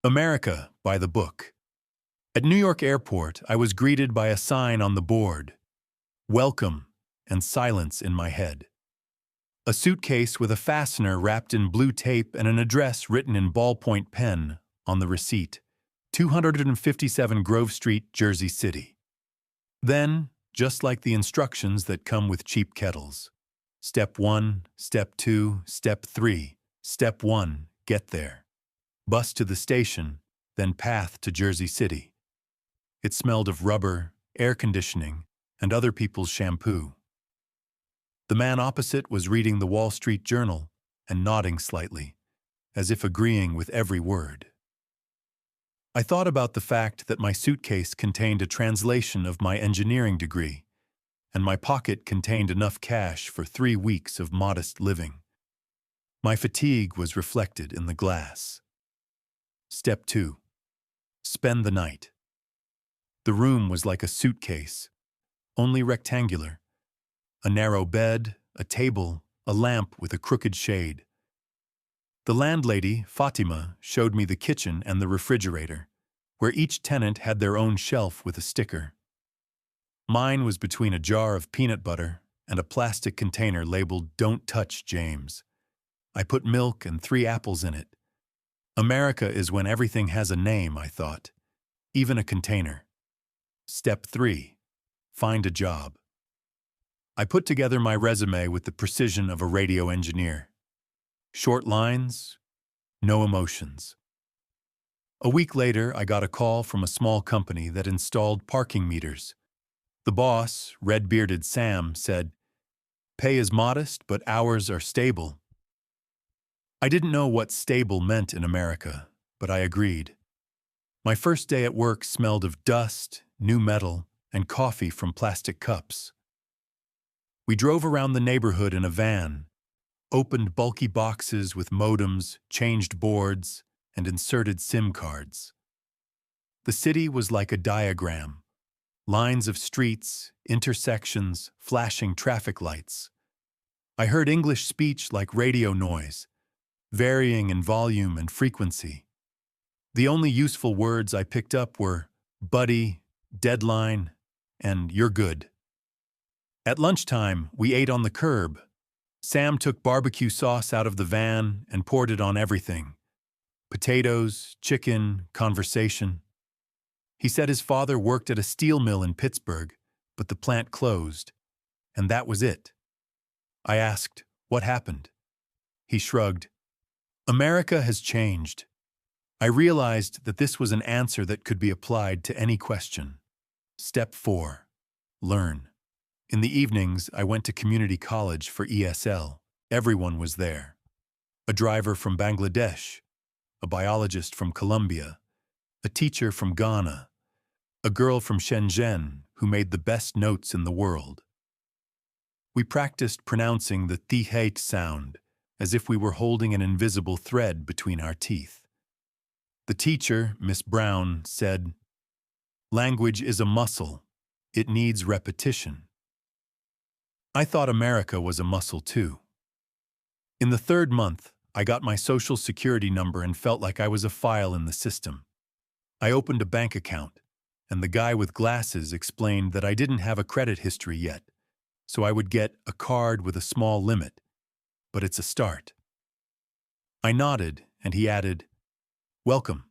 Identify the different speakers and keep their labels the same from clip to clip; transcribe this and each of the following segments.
Speaker 1: America by the book. At New York Airport, I was greeted by a sign on the board, "Welcome," and silence in my head. A suitcase with a fastener wrapped in blue tape and an address written in ballpoint pen on the receipt, 257 Grove Street, Jersey City. Then, just like the instructions that come with cheap kettles, Step 1, Step 2, Step 3, Step 1, get there. Bus to the station, then path to Jersey City. It smelled of rubber, air conditioning, and other people's shampoo. The man opposite was reading the Wall Street Journal and nodding slightly, as if agreeing with every word. I thought about the fact that my suitcase contained a translation of my engineering degree, and my pocket contained enough cash for 3 weeks of modest living. My fatigue was reflected in the glass. Step 2. Spend the night. The room was like a suitcase, only rectangular. A narrow bed, a table, a lamp with a crooked shade. The landlady, Fatima, showed me the kitchen and the refrigerator, where each tenant had their own shelf with a sticker. Mine was between a jar of peanut butter and a plastic container labeled "Don't Touch, James." I put milk and 3 apples in it. America is when everything has a name, I thought, even a container. Step 3. Find a job. I put together my resume with the precision of a radio engineer. Short lines, no emotions. A week later, I got a call from a small company that installed parking meters. The boss, red-bearded Sam, said, "Pay is modest, but hours are stable." I didn't know what stable meant in America, but I agreed. My first day at work smelled of dust, new metal, and coffee from plastic cups. We drove around the neighborhood in a van, opened bulky boxes with modems, changed boards, and inserted SIM cards. The city was like a diagram. Lines of streets, intersections, flashing traffic lights. I heard English speech like radio noise, varying in volume and frequency. The only useful words I picked up were buddy, deadline, and you're good. At lunchtime, we ate on the curb. Sam took barbecue sauce out of the van and poured it on everything. Potatoes, chicken, conversation. He said his father worked at a steel mill in Pittsburgh, but the plant closed, and that was it. I asked, what happened? He shrugged. America has changed. I realized that this was an answer that could be applied to any question. Step 4. Learn. In the evenings, I went to community college for ESL. Everyone was there. A driver from Bangladesh, a biologist from Colombia, a teacher from Ghana, a girl from Shenzhen who made the best notes in the world. We practiced pronouncing the th sound as if we were holding an invisible thread between our teeth. The teacher, Miss Brown, said, "Language is a muscle. It needs repetition." I thought America was a muscle too. In the 3rd month, I got my social security number and felt like I was a file in the system. I opened a bank account, and the guy with glasses explained that I didn't have a credit history yet, so I would get a card with a small limit, but it's a start. I nodded, and he added, "Welcome."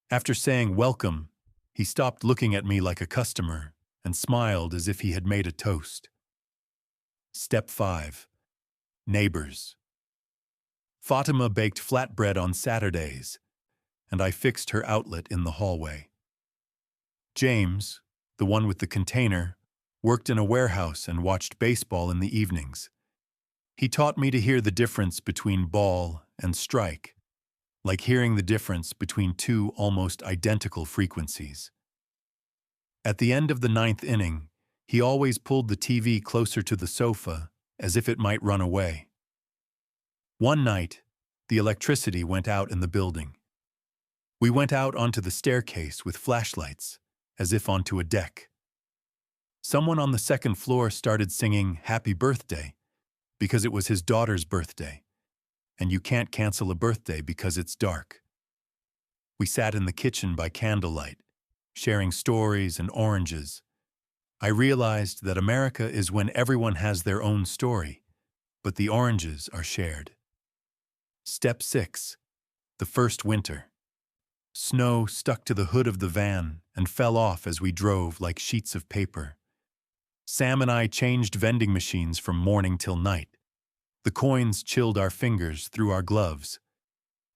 Speaker 1: After saying welcome, he stopped looking at me like a customer and smiled as if he had made a toast. Step 5. Neighbors. Fatima baked flatbread on Saturdays, and I fixed her outlet in the hallway. James, the one with the container, worked in a warehouse and watched baseball in the evenings. He taught me to hear the difference between ball and strike, like hearing the difference between 2 almost identical frequencies. At the end of the 9th inning, he always pulled the TV closer to the sofa as if it might run away. One night, the electricity went out in the building. We went out onto the staircase with flashlights, as if onto a deck. Someone on the 2nd floor started singing "Happy Birthday" because it was his daughter's birthday, and you can't cancel a birthday because it's dark. We sat in the kitchen by candlelight, sharing stories and oranges. I realized that America is when everyone has their own story, but the oranges are shared. Step 6. The first winter. Snow stuck to the hood of the van and fell off as we drove like sheets of paper. Sam and I changed vending machines from morning till night. The coins chilled our fingers through our gloves.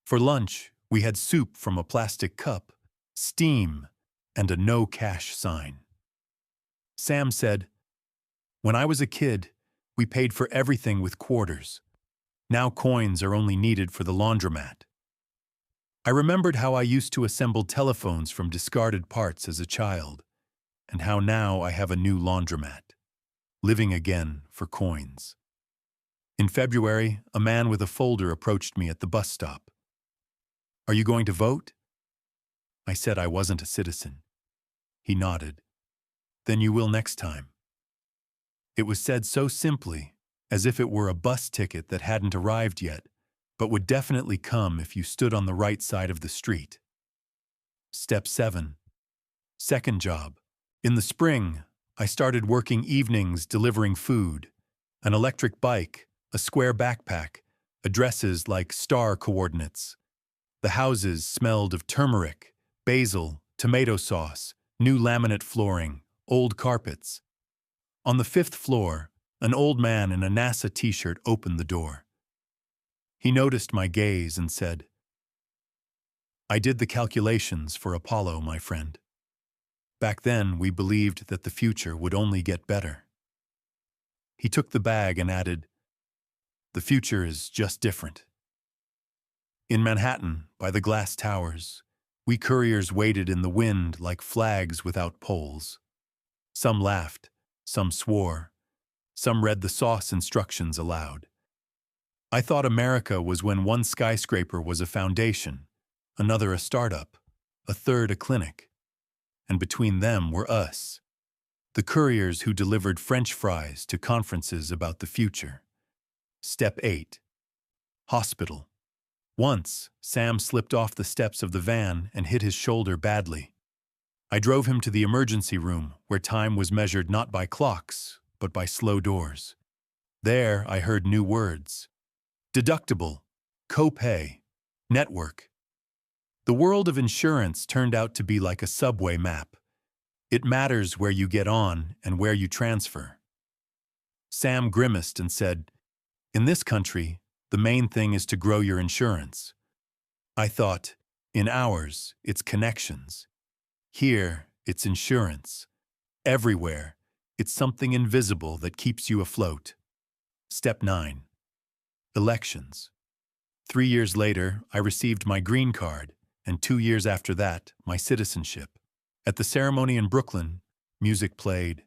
Speaker 1: For lunch, we had soup from a plastic cup, steam, and a no cash sign. Sam said, "When I was a kid, we paid for everything with quarters. Now coins are only needed for the laundromat." I remembered how I used to assemble telephones from discarded parts as a child, and how now I have a new laundromat, living again for coins. In February, a man with a folder approached me at the bus stop. "Are you going to vote?" I said I wasn't a citizen. He nodded. "Then you will next time." It was said so simply, as if it were a bus ticket that hadn't arrived yet, but would definitely come if you stood on the right side of the street. Step 7. Second job. In the spring, I started working evenings delivering food, an electric bike, a square backpack, addresses like star coordinates. The houses smelled of turmeric, basil, tomato sauce, new laminate flooring, old carpets. On the 5th floor, an old man in a NASA t-shirt opened the door. He noticed my gaze and said, "I did the calculations for Apollo, my friend. Back then, we believed that the future would only get better." He took the bag and added, "The future is just different." In Manhattan, by the glass towers, we couriers waited in the wind like flags without poles. Some laughed, some swore, some read the sauce instructions aloud. I thought America was when one skyscraper was a foundation, another a startup, a third a clinic. And between them were us, the couriers who delivered French fries to conferences about the future. Step 8. Hospital. Once, Sam slipped off the steps of the van and hit his shoulder badly. I drove him to the emergency room, where time was measured not by clocks, but by slow doors. There, I heard new words. Deductible, copay, network. The world of insurance turned out to be like a subway map. It matters where you get on and where you transfer. Sam grimaced and said, "In this country, the main thing is to grow your insurance." I thought, in ours, it's connections. Here, it's insurance. Everywhere, it's something invisible that keeps you afloat. Step 9. Elections. 3 years later, I received my green card, and 2 years after that, my citizenship. At the ceremony in Brooklyn, music played,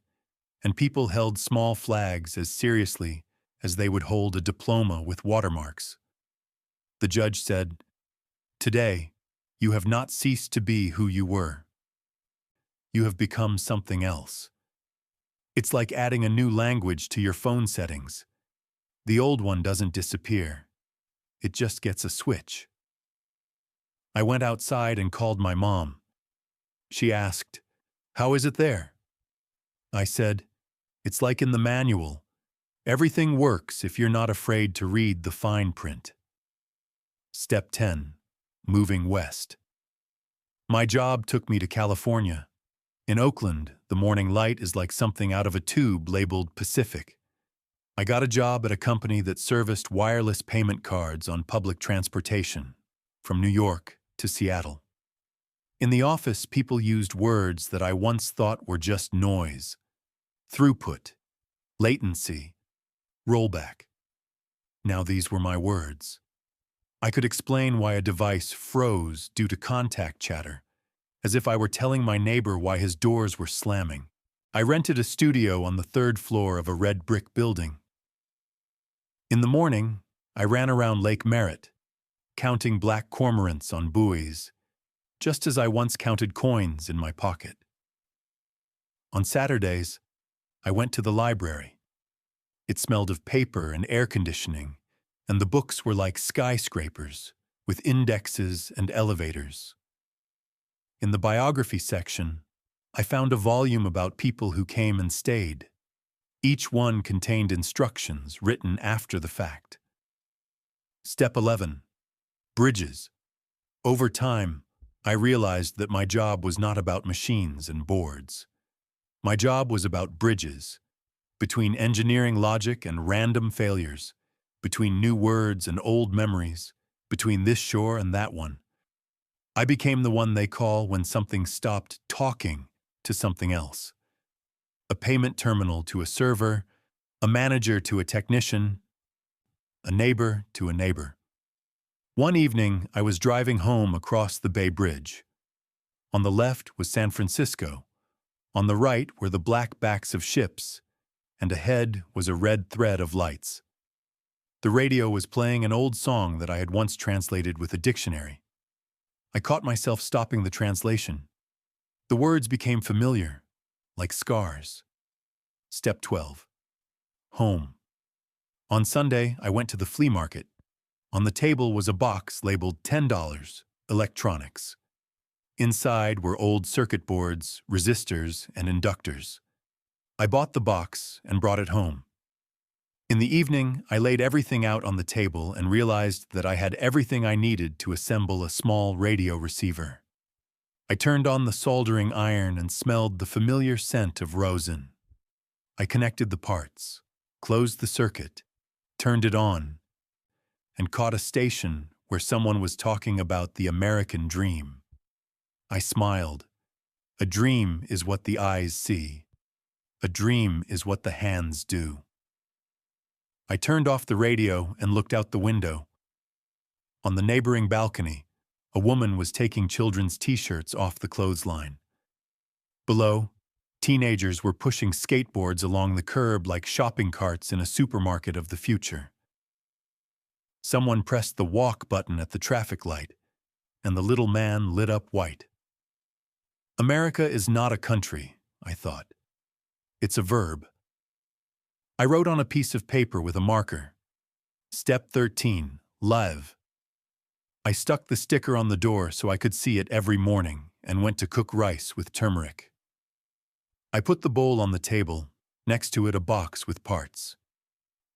Speaker 1: and people held small flags as seriously as they would hold a diploma with watermarks. The judge said, "Today, you have not ceased to be who you were. You have become something else." It's like adding a new language to your phone settings. The old one doesn't disappear. It just gets a switch. I went outside and called my mom. She asked, "How is it there?" I said, "It's like in the manual. Everything works if you're not afraid to read the fine print." Step 10. Moving west. My job took me to California. In Oakland, the morning light is like something out of a tube labeled Pacific. I got a job at a company that serviced wireless payment cards on public transportation, from New York to Seattle. In the office, people used words that I once thought were just noise. Throughput, latency, rollback. Now these were my words. I could explain why a device froze due to contact chatter, as if I were telling my neighbor why his doors were slamming. I rented a studio on the 3rd floor of a red brick building. In the morning, I ran around Lake Merritt, counting black cormorants on buoys, just as I once counted coins in my pocket. On Saturdays, I went to the library. It smelled of paper and air conditioning, and the books were like skyscrapers, with indexes and elevators. In the biography section, I found a volume about people who came and stayed. Each one contained instructions written after the fact. Step 11. Bridges. Over time, I realized that my job was not about machines and boards. My job was about bridges, between engineering logic and random failures, between new words and old memories, between this shore and that one. I became the one they call when something stopped talking to something else. A payment terminal to a server, a manager to a technician, a neighbor to a neighbor. One evening, I was driving home across the Bay Bridge. On the left was San Francisco. On the right were the black backs of ships, and ahead was a red thread of lights. The radio was playing an old song that I had once translated with a dictionary. I caught myself stopping the translation. The words became familiar, like scars. Step 12. Home. On Sunday, I went to the flea market. On the table was a box labeled $10, electronics. Inside were old circuit boards, resistors, and inductors. I bought the box and brought it home. In the evening, I laid everything out on the table and realized that I had everything I needed to assemble a small radio receiver. I turned on the soldering iron and smelled the familiar scent of rosin. I connected the parts, closed the circuit, turned it on, and caught a station where someone was talking about the American dream. I smiled. A dream is what the eyes see. A dream is what the hands do. I turned off the radio and looked out the window. On the neighboring balcony, a woman was taking children's t-shirts off the clothesline. Below, teenagers were pushing skateboards along the curb like shopping carts in a supermarket of the future. Someone pressed the walk button at the traffic light, and the little man lit up white. America is not a country, I thought. It's a verb. I wrote on a piece of paper with a marker. Step 13, live. I stuck the sticker on the door so I could see it every morning and went to cook rice with turmeric. I put the bowl on the table, next to it a box with parts.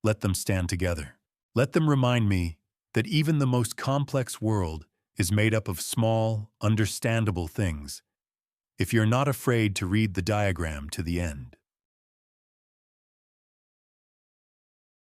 Speaker 1: Let them stand together. Let them remind me that even the most complex world is made up of small, understandable things, if you're not afraid to read the diagram to the end.